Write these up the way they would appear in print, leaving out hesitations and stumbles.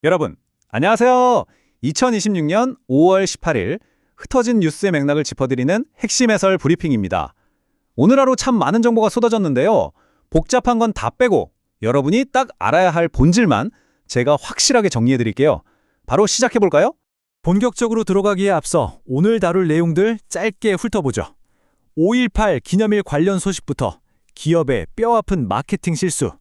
여러분, 안녕하세요. 2026년 5월 18일 흩어진 뉴스의 맥락을 짚어드리는 핵심 해설 브리핑입니다. 오늘 하루 참 많은 정보가 쏟아졌는데요. 복잡한 건 다 빼고 여러분이 딱 알아야 할 본질만 제가 확실하게 정리해드릴게요. 바로 시작해볼까요? 본격적으로 들어가기에 앞서 오늘 다룰 내용들 짧게 훑어보죠. 5.18 기념일 관련 소식부터 기업의 뼈아픈 마케팅 실수,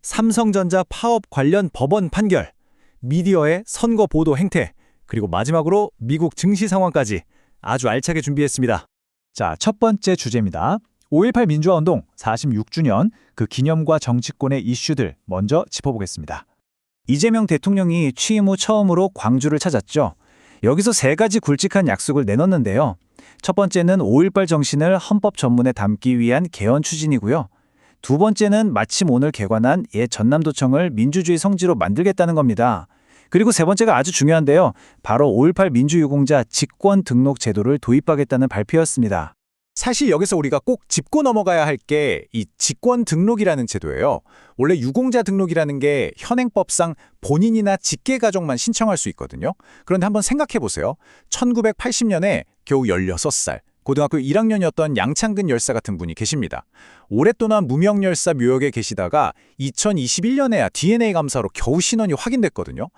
삼성전자 파업 관련 법원 판결, 미디어의 선거 보도 행태, 그리고 마지막으로 미국 증시 상황까지 아주 알차게 준비했습니다. 자, 첫 번째 주제입니다. 5.18 민주화운동 46주년 그 기념과 정치권의 이슈들 먼저 짚어보겠습니다. 이재명 대통령이 취임 후 처음으로 광주를 찾았죠. 여기서 세 가지 굵직한 약속을 내놨는데요. 첫 번째는 5.18 정신을 헌법 전문에 담기 위한 개헌 추진이고요. 두 번째는 마침 오늘 개관한 옛 전남도청을 민주주의 성지로 만들겠다는 겁니다. 그리고 세 번째가 아주 중요한데요. 바로 5.18 민주유공자 직권 등록 제도를 도입하겠다는 발표였습니다. 사실 여기서 우리가 꼭 짚고 넘어가야 할 게 이 직권 등록이라는 제도예요. 원래 유공자 등록이라는 게 현행법상 본인이나 직계가족만 신청할 수 있거든요. 그런데 한번 생각해 보세요. 1980년에 겨우 16살, 고등학교 1학년이었던 양창근 열사 같은 분이 계십니다. 오랫동안 무명 열사 묘역에 계시다가 2021년에야 DNA 감사로 겨우 신원이 확인됐거든요.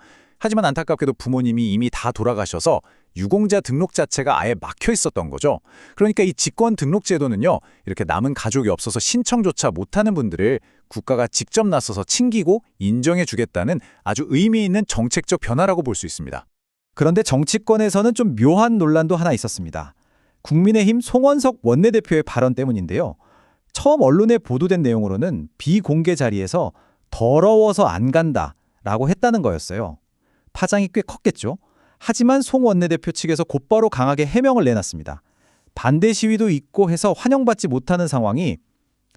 하지만 안타깝게도 부모님이 이미 다 돌아가셔서 유공자 등록 자체가 아예 막혀 있었던 거죠. 그러니까 이 직권 등록 제도는요, 이렇게 남은 가족이 없어서 신청조차 못하는 분들을 국가가 직접 나서서 챙기고 인정해 주겠다는 아주 의미 있는 정책적 변화라고 볼 수 있습니다. 그런데 정치권에서는 좀 묘한 논란도 하나 있었습니다. 국민의힘 송원석 원내대표의 발언 때문인데요. 처음 언론에 보도된 내용으로는 비공개 자리에서 더러워서 안 간다라고 했다는 거였어요. 파장이 꽤 컸겠죠. 하지만 송 원내대표 측에서 곧바로 강하게 해명을 내놨습니다. 반대 시위도 있고 해서 환영받지 못하는 상황이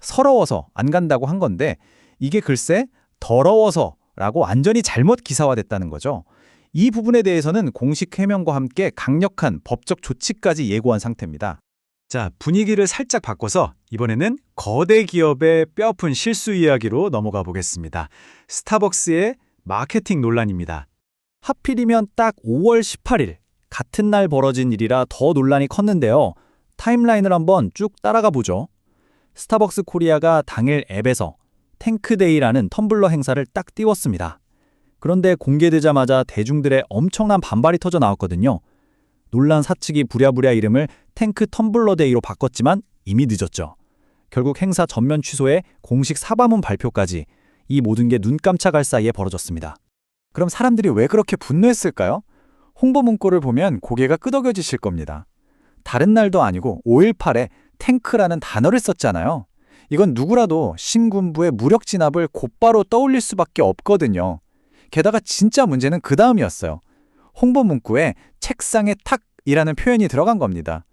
서러워서 안 간다고 한 건데 이게 글쎄 더러워서라고 완전히 잘못 기사화됐다는 거죠. 이 부분에 대해서는 공식 해명과 함께 강력한 법적 조치까지 예고한 상태입니다. 자, 분위기를 살짝 바꿔서 이번에는 거대 기업의 뼈아픈 실수 이야기로 넘어가 보겠습니다. 스타벅스의 마케팅 논란입니다. 하필이면 딱 5월 18일 같은 날 벌어진 일이라 더 논란이 컸는데요. 타임라인을 한번 쭉 따라가 보죠. 스타벅스 코리아가 당일 앱에서 탱크데이라는 텀블러 행사를 딱 띄웠습니다. 그런데 공개되자마자 대중들의 엄청난 반발이 터져 나왔거든요. 논란 사측이 부랴부랴 이름을 탱크 텀블러 데이로 바꿨지만 이미 늦었죠. 결국 행사 전면 취소에 공식 사과문 발표까지 이 모든 게 눈 깜짝할 사이에 벌어졌습니다. 그럼 사람들이 왜 그렇게 분노했을까요? 홍보 문구를 보면 고개가 끄덕여지실 겁니다. 다른 날도 아니고 5.18에 탱크라는 단어를 썼잖아요. 이건 누구라도 신군부의 무력 진압을 곧바로 떠올릴 수밖에 없거든요. 게다가 진짜 문제는 그 다음이었어요. 홍보 문구에 책상에 탁이라는 표현이 들어간 겁니다.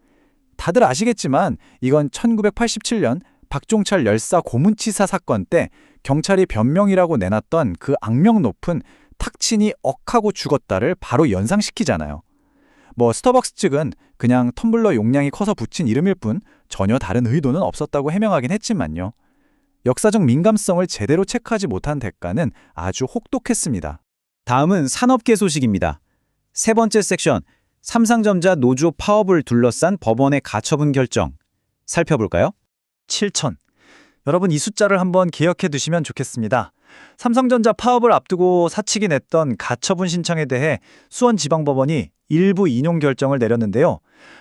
다들 아시겠지만 이건 1987년 박종철 열사 고문치사 사건 때 경찰이 변명이라고 내놨던 그 악명 높은 탁친이 억하고 죽었다를 바로 연상시키잖아요. 스타벅스 측은 그냥 텀블러 용량이 커서 붙인 이름일 뿐 전혀 다른 의도는 없었다고 해명하긴 했지만요. 역사적 민감성을 제대로 체크하지 못한 대가는 아주 혹독했습니다. 다음은 산업계 소식입니다. 세 번째 섹션, 삼성전자 노조 파업을 둘러싼 법원의 가처분 결정. 살펴볼까요? 7천. 여러분 이 숫자를 한번 기억해 두시면 좋겠습니다. 삼성전자 파업을 앞두고 사측이 냈던 가처분 신청에 대해 수원지방법원이 일부 인용 결정을 내렸는데요.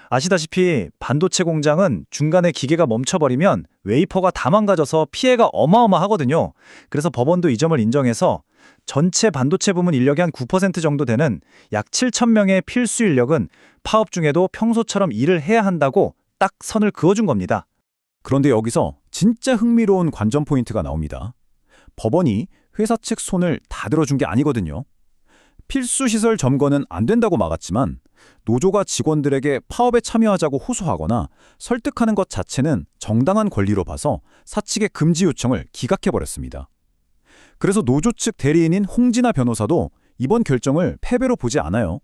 아시다시피 반도체 공장은 중간에 기계가 멈춰버리면 웨이퍼가 다 망가져서 피해가 어마어마하거든요. 그래서 법원도 이 점을 인정해서 전체 반도체 부문 인력의 한 9% 정도 되는 약 7천 명의 필수 인력은 파업 중에도 평소처럼 일을 해야 한다고 딱 선을 그어준 겁니다. 그런데 여기서 진짜 흥미로운 관전 포인트가 나옵니다. 법원이 회사 측 손을 다 들어준 게 아니거든요. 필수 시설 점거는 안 된다고 막았지만 노조가 직원들에게 파업에 참여하자고 호소하거나 설득하는 것 자체는 정당한 권리로 봐서 사측의 금지 요청을 기각해버렸습니다. 그래서 노조 측 대리인인 홍진아 변호사도 이번 결정을 패배로 보지 않아요.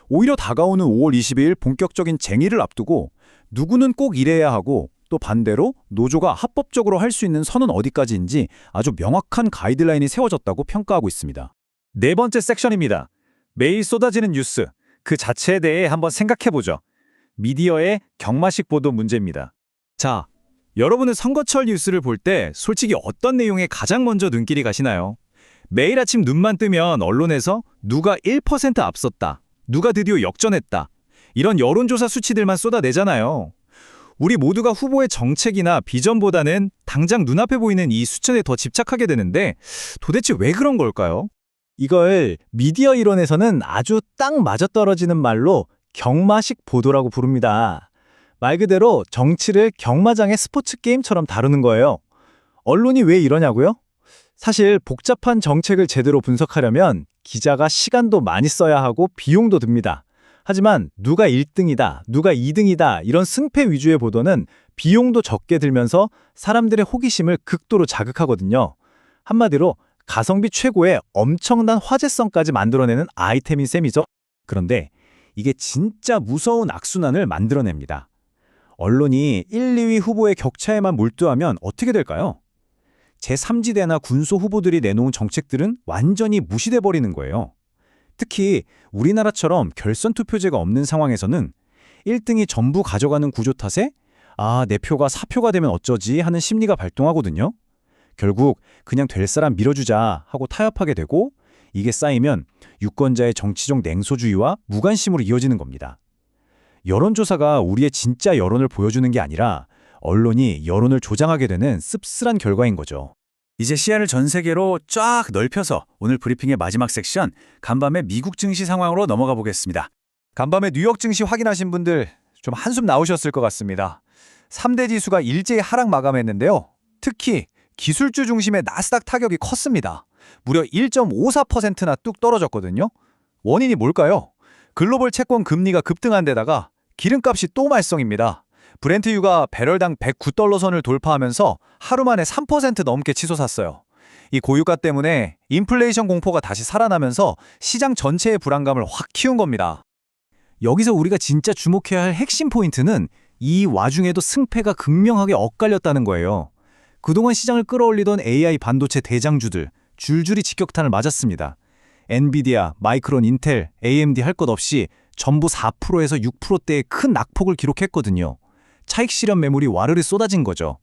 오히려 다가오는 5월 22일 본격적인 쟁의를 앞두고 누구는 꼭 이래야 하고 또 반대로 노조가 합법적으로 할 수 있는 선은 어디까지인지 아주 명확한 가이드라인이 세워졌다고 평가하고 있습니다. 네 번째 섹션입니다. 매일 쏟아지는 뉴스, 그 자체에 대해 한번 생각해보죠. 미디어의 경마식 보도 문제입니다. 자, 여러분은 선거철 뉴스를 볼 때 솔직히 어떤 내용에 가장 먼저 눈길이 가시나요? 매일 아침 눈만 뜨면 언론에서 누가 1% 앞섰다, 누가 드디어 역전했다, 이런 여론조사 수치들만 쏟아내잖아요. 우리 모두가 후보의 정책이나 비전보다는 당장 눈앞에 보이는 이 수치에 더 집착하게 되는데 도대체 왜 그런 걸까요? 이걸 미디어 이론에서는 아주 딱 맞아떨어지는 말로 경마식 보도라고 부릅니다. 말 그대로 정치를 경마장의 스포츠 게임처럼 다루는 거예요. 언론이 왜 이러냐고요? 사실 복잡한 정책을 제대로 분석하려면 기자가 시간도 많이 써야 하고 비용도 듭니다. 하지만 누가 1등이다, 누가 2등이다 이런 승패 위주의 보도는 비용도 적게 들면서 사람들의 호기심을 극도로 자극하거든요. 한마디로 가성비 최고의 엄청난 화제성까지 만들어내는 아이템인 셈이죠. 그런데 이게 진짜 무서운 악순환을 만들어냅니다. 언론이 1, 2위 후보의 격차에만 몰두하면 어떻게 될까요? 제3지대나 군소 후보들이 내놓은 정책들은 완전히 무시돼 버리는 거예요. 특히 우리나라처럼 결선 투표제가 없는 상황에서는 1등이 전부 가져가는 구조 탓에 내 표가 사표가 되면 어쩌지 하는 심리가 발동하거든요. 결국 그냥 될 사람 밀어주자 하고 타협하게 되고 이게 쌓이면 유권자의 정치적 냉소주의와 무관심으로 이어지는 겁니다. 여론조사가 우리의 진짜 여론을 보여주는 게 아니라 언론이 여론을 조장하게 되는 씁쓸한 결과인 거죠. 이제 시야를 전 세계로 쫙 넓혀서 오늘 브리핑의 마지막 섹션, 간밤의 미국 증시 상황으로 넘어가 보겠습니다. 간밤에 뉴욕 증시 확인하신 분들 좀 한숨 나오셨을 것 같습니다. 3대 지수가 일제히 하락 마감했는데요. 특히 기술주 중심의 나스닥 타격이 컸습니다. 무려 1.54%나 뚝 떨어졌거든요. 원인이 뭘까요? 글로벌 채권 금리가 급등한 데다가 기름값이 또 말썽입니다. 브렌트유가 배럴당 109달러 선을 돌파하면서 하루 만에 3% 넘게 치솟았어요. 이 고유가 때문에 인플레이션 공포가 다시 살아나면서 시장 전체의 불안감을 확 키운 겁니다. 여기서 우리가 진짜 주목해야 할 핵심 포인트는 이 와중에도 승패가 극명하게 엇갈렸다는 거예요. 그동안 시장을 끌어올리던 AI 반도체 대장주들 줄줄이 직격탄을 맞았습니다. 엔비디아, 마이크론, 인텔, AMD 할 것 없이 전부 4%에서 6%대의 큰 낙폭을 기록했거든요. 차익 실현 매물이 와르르 쏟아진 거죠.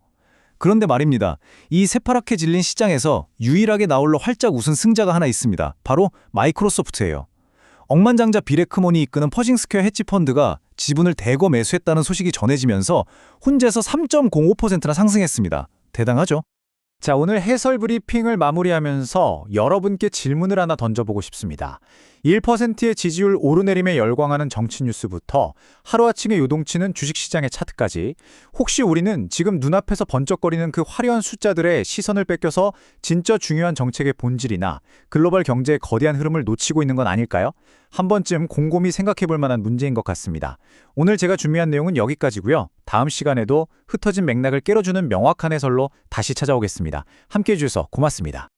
그런데 말입니다. 이 새파랗게 질린 시장에서 유일하게 나홀로 활짝 웃은 승자가 하나 있습니다. 바로 마이크로소프트예요. 억만장자 비레크몬이 이끄는 퍼싱스퀘어 헤지펀드가 지분을 대거 매수했다는 소식이 전해지면서 혼재서 3.05%나 상승했습니다. 대단하죠? 자, 오늘 해설 브리핑을 마무리하면서 여러분께 질문을 하나 던져보고 싶습니다. 1%의 지지율 오르내림에 열광하는 정치 뉴스부터 하루아침에 요동치는 주식시장의 차트까지 혹시 우리는 지금 눈앞에서 번쩍거리는 그 화려한 숫자들의 시선을 뺏겨서 진짜 중요한 정책의 본질이나 글로벌 경제의 거대한 흐름을 놓치고 있는 건 아닐까요? 한 번쯤 곰곰이 생각해 볼 만한 문제인 것 같습니다. 오늘 제가 준비한 내용은 여기까지고요. 다음 시간에도 흩어진 맥락을 깨려주는 명확한 해설로 다시 찾아오겠습니다. 함께해 주셔서 고맙습니다.